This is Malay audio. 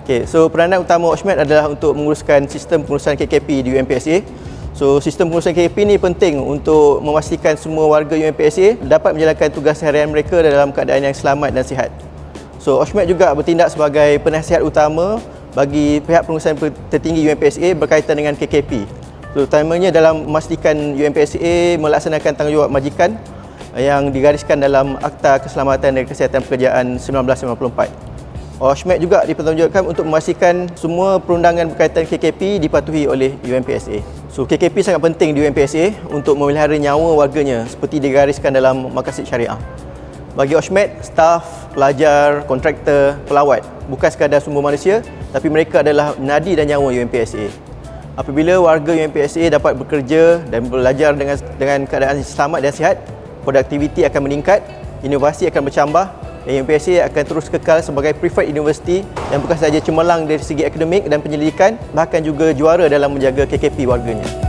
So peranan utama OSMED adalah untuk menguruskan sistem pengurusan KKP di UMPSA. So sistem pengurusan KKP ni penting untuk memastikan semua warga UMPSA dapat menjalankan tugas harian mereka dalam keadaan yang selamat dan sihat. So OSMED juga bertindak sebagai penasihat utama bagi pihak pengurusan tertinggi UMPSA berkaitan dengan KKP. So utamanya dalam memastikan UMPSA melaksanakan tanggungjawab majikan yang digariskan dalam Akta Keselamatan dan Kesihatan Pekerjaan 1994. OSMED juga dipertanggungjawabkan untuk memastikan semua perundangan berkaitan KKP dipatuhi oleh UMPSA. So KKP sangat penting di UMPSA untuk memelihara nyawa warganya seperti digariskan dalam maqasid syariah. Bagi OSMED, staf, pelajar, kontraktor, pelawat bukan sekadar sumber manusia, tapi mereka adalah nadi dan nyawa UMPSA. Apabila warga UMPSA dapat bekerja dan belajar dengan keadaan selamat dan sihat, produktiviti akan meningkat, inovasi akan bercambah, dan UMPSA akan terus kekal sebagai preferred university yang bukan sahaja cemerlang dari segi akademik dan penyelidikan, bahkan juga juara dalam menjaga KKP warganya.